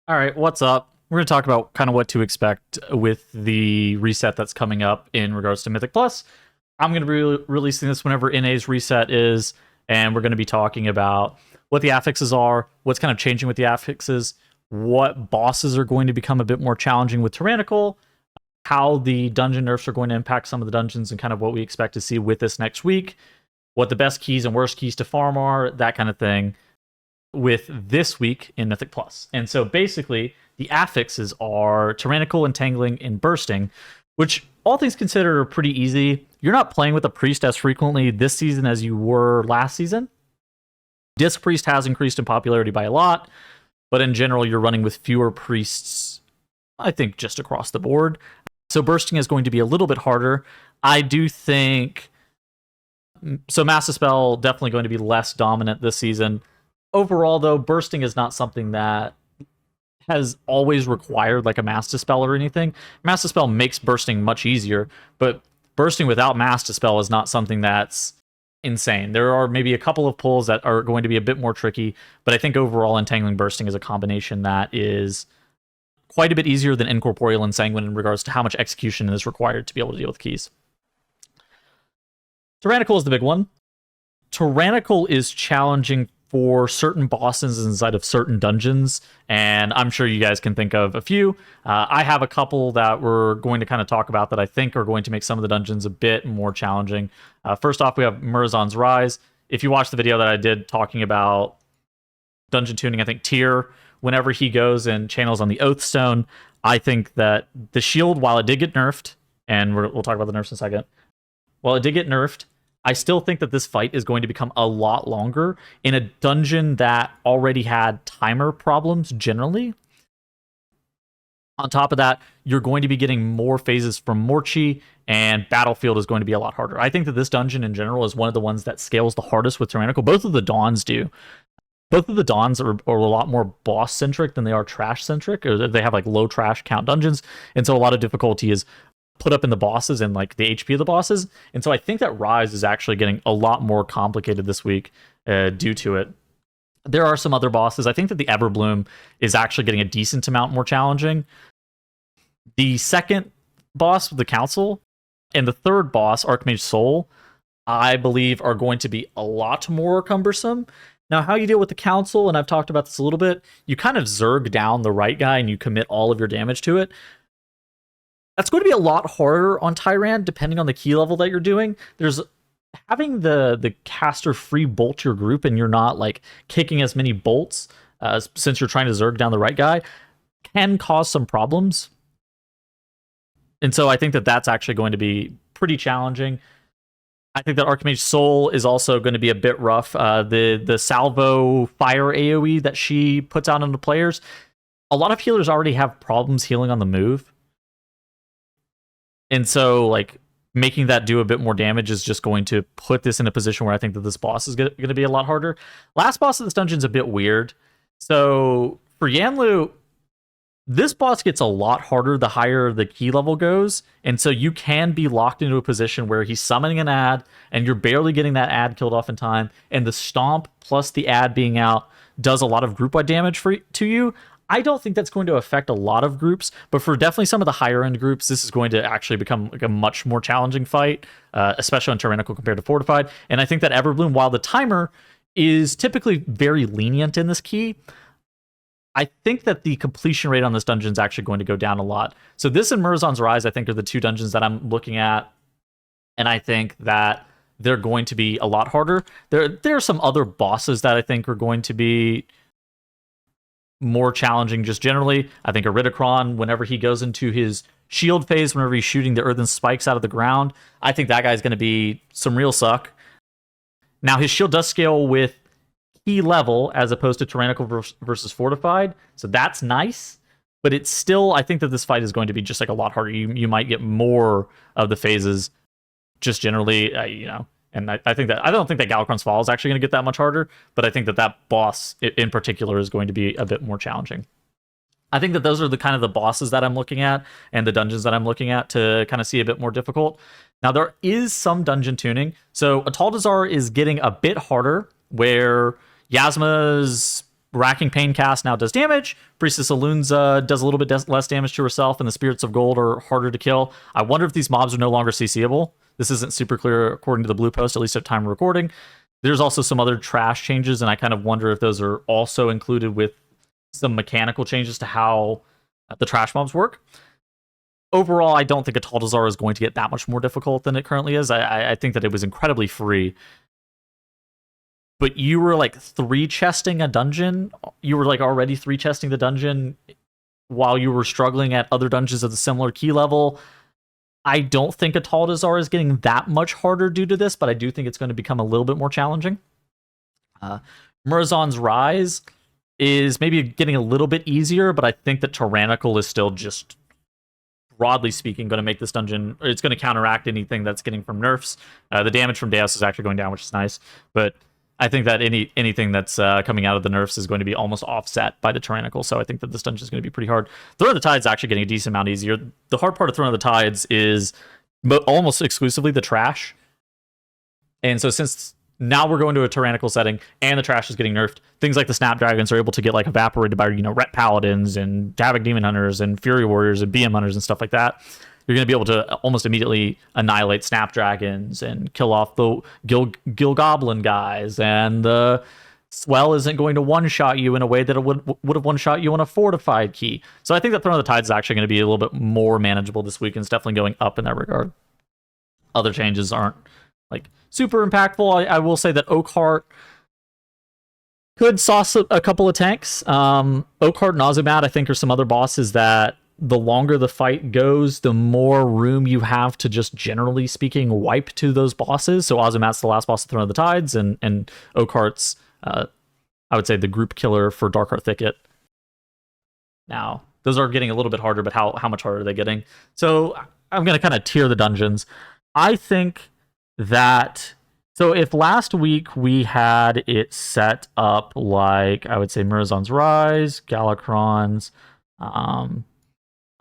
All right, what's up? We're going to talk about kind of what to expect with the reset that's coming up in regards to Mythic Plus. I'm going to be releasing this whenever NA's reset is, and we're going to be talking about what the affixes are, what's kind of changing with the affixes, what bosses are going to become a bit more challenging with Tyrannical, how the dungeon nerfs are going to impact some of the dungeons, and kind of what we expect to see with this next week, what the best keys and worst keys to farm are, that kind of thing, with this week in Mythic Plus. And so basically, the affixes are Tyrannical, Entangling, and Bursting, which all things considered are pretty easy. You're not playing with a priest as frequently this season as you were last season. Disc Priest has increased in popularity by a lot, but in general, you're running with fewer priests, I think, just across the board. So Bursting is going to be a little bit harder. I do think... So Mass Dispel definitely going to be less dominant this season. Overall, though, Bursting is not something that has always required like a Mass Dispel or anything. Mass Dispel makes Bursting much easier, but Bursting without Mass Dispel is not something that's insane. There are maybe a couple of pulls that are going to be a bit more tricky, but I think overall Entangling Bursting is a combination that is quite a bit easier than Incorporeal and Sanguine in regards to how much execution is required to be able to deal with keys. Tyrannical is the big one. Tyrannical is challenging for certain bosses inside of certain dungeons, and I'm sure you guys can think of a few. I have a couple that we're going to kind of talk about that I think are going to make some of the dungeons a bit more challenging. First off, we have Murazan's Rise. If you watch the video that I did talking about dungeon tuning, I think Tyr, whenever he goes and channels on the Oathstone, I think that the shield, while it did get nerfed, and we'll talk about the nerfs in a second, while it did get nerfed, I still think that this fight is going to become a lot longer in a dungeon that already had timer problems generally. On top of that, you're going to be getting more phases from Morchi, and Battlefield is going to be a lot harder. I think that this dungeon in general is one of the ones that scales the hardest with Tyrannical. Both of the Dawns do. Both of the Dawns are a lot more boss-centric than they are trash-centric. Or they have like low trash count dungeons, and so a lot of difficulty is put up in the bosses and like the HP of the bosses. And so I think that Rise is actually getting a lot more complicated this week due to it. There are some other bosses. I think that the Everbloom is actually getting a decent amount more challenging. The second boss, the Council, and the third boss, Archmage Soul, I believe are going to be a lot more cumbersome. Now, how you deal with the Council, and I've talked about this a little bit, you kind of zerg down the right guy and you commit all of your damage to it. That's going to be a lot harder on Tyran, depending on the key level that you're doing. There's having the caster free bolt your group, and you're not like kicking as many bolts since you're trying to zerg down the right guy, can cause some problems. And so I think that that's actually going to be pretty challenging. I think that Archmage Soul is also going to be a bit rough. The Salvo Fire AoE that she puts out on the players, a lot of healers already have problems healing on the move. And so, like, making that do a bit more damage is just going to put this in a position where I think that this boss is going to be a lot harder. Last boss of this dungeon is a bit weird. So, for Yanlu, this boss gets a lot harder the higher the key level goes. And so you can be locked into a position where he's summoning an ad, and you're barely getting that ad killed off in time. And the stomp plus the ad being out does a lot of group-wide damage to you. I don't think that's going to affect a lot of groups, but for definitely some of the higher end groups, this is going to actually become like a much more challenging fight, especially on Tyrannical compared to Fortified. And I think that Everbloom, while the timer is typically very lenient in this key, I think that the completion rate on this dungeon is actually going to go down a lot. So this and Murazan's Rise, I think, are the two dungeons that I'm looking at, and I think that they're going to be a lot harder. There are some other bosses that I think are going to be more challenging just generally. I think Iridikron, whenever he goes into his shield phase, whenever he's shooting the earthen spikes out of the ground, I think that guy's going to be some real suck. Now, his shield does scale with key level as opposed to Tyrannical versus Fortified, so that's nice, but it's still, I think that this fight is going to be just like a lot harder. You might get more of the phases just generally, and I think that I don't think that Galakron's Fall is actually going to get that much harder, but I think that that boss in particular is going to be a bit more challenging. I think that those are the kind of the bosses that I'm looking at and the dungeons that I'm looking at to kind of see a bit more difficult. Now, there is some dungeon tuning. So Ataldazar is getting a bit harder, where Yasma's Racking Pain cast now does damage. Priestess Alunza does a little bit less damage to herself, and the Spirits of Gold are harder to kill. I wonder if these mobs are no longer CCable. This isn't super clear according to the blue post, at least at time of recording. There's also some other trash changes, and I kind of wonder if those are also included with some mechanical changes to how the trash mobs work. Overall, I don't think a Tal'Dazar is going to get that much more difficult than it currently is. I think that it was incredibly free. But you were like 3-chesting a dungeon. You were like already 3-chesting the dungeon while you were struggling at other dungeons at a similar key level. I don't think a Tal'Dazar is getting that much harder due to this, but I do think it's going to become a little bit more challenging. Murazon's Rise is maybe getting a little bit easier, but I think that Tyrannical is still just, broadly speaking, going to make this dungeon, it's going to counteract anything that's getting from nerfs. The damage from Deus is actually going down, which is nice, but I think that anything that's coming out of the nerfs is going to be almost offset by the Tyrannical, so I think that this dungeon is going to be pretty hard. Throne of the Tides is actually getting a decent amount easier. The hard part of Throne of the Tides is almost exclusively the trash, and so since now we're going to a Tyrannical setting and the trash is getting nerfed, things like the Snapdragons are able to get like evaporated by, Ret Paladins and Havoc Demon Hunters and Fury Warriors and BM Hunters and stuff like that. You're going to be able to almost immediately annihilate Snapdragons and kill off the Gil Goblin guys, and the Swell isn't going to one-shot you in a way that it would have one-shot you on a fortified key. So I think that Throne of the Tides is actually going to be a little bit more manageable this week, and it's definitely going up in that regard. Other changes aren't like super impactful. I will say that Oakheart could sauce a couple of tanks. Oakheart and Azumat, I think, are some other bosses that the longer the fight goes, the more room you have to just, generally speaking, wipe to those bosses. So Azumat's the last boss of Throne of the Tides, and Oakheart's, I would say, the group killer for Darkheart Thicket. Now, those are getting a little bit harder, but how much harder are they getting? So I'm going to kind of tier the dungeons. I think that, so if last week we had it set up like, I would say Murazon's Rise, Galakrons,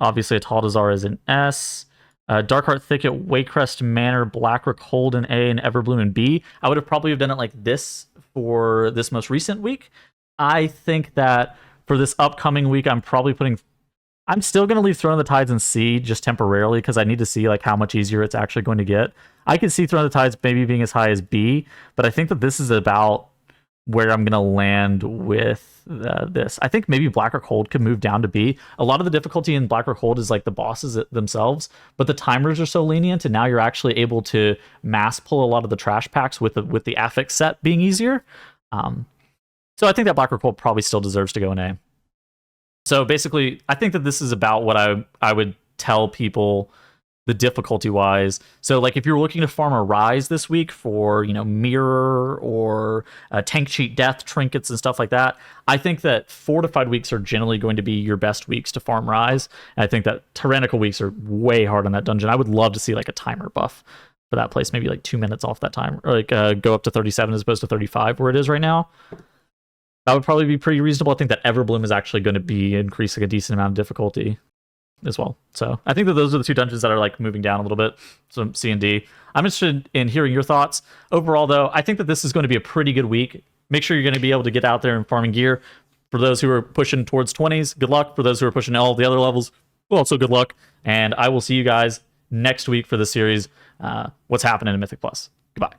obviously a Tal'Dazar is an S, Darkheart Thicket, Waycrest Manor, Blackrock Hold in A, and Everbloom in B. I would have probably done it like this for this most recent week. I think that for this upcoming week, I'm still going to leave Throne of the Tides in C just temporarily because I need to see like how much easier it's actually going to get. I could see Throne of the Tides maybe being as high as B, but I think that this is about where I'm going to land with this. I think maybe Blackrock Hold could move down to B. A lot of the difficulty in Blackrock Hold is like the bosses themselves, but the timers are so lenient, and now you're actually able to mass pull a lot of the trash packs with the affix set being easier. So I think that Blackrock Hold probably still deserves to go in A. So basically, I think that this is about what I would tell people the difficulty-wise. So like if you're looking to farm a Rise this week for, Mirror or Tank Cheat Death trinkets and stuff like that, I think that fortified weeks are generally going to be your best weeks to farm Rise. And I think that Tyrannical weeks are way hard on that dungeon. I would love to see like a timer buff for that place, maybe like 2 minutes off that time, or like go up to 37 as opposed to 35 where it is right now. That would probably be pretty reasonable. I think that Everbloom is actually going to be increasing a decent amount of difficulty as well. So I think that those are the two dungeons that are like moving down a little bit. So C and D. I'm interested in hearing your thoughts. Overall, though, I think that this is going to be a pretty good week. Make sure you're going to be able to get out there and farming gear. For those who are pushing towards 20s, good luck. For those who are pushing all the other levels, well, also good luck. And I will see you guys next week for the series, What's Happening in Mythic Plus. Goodbye.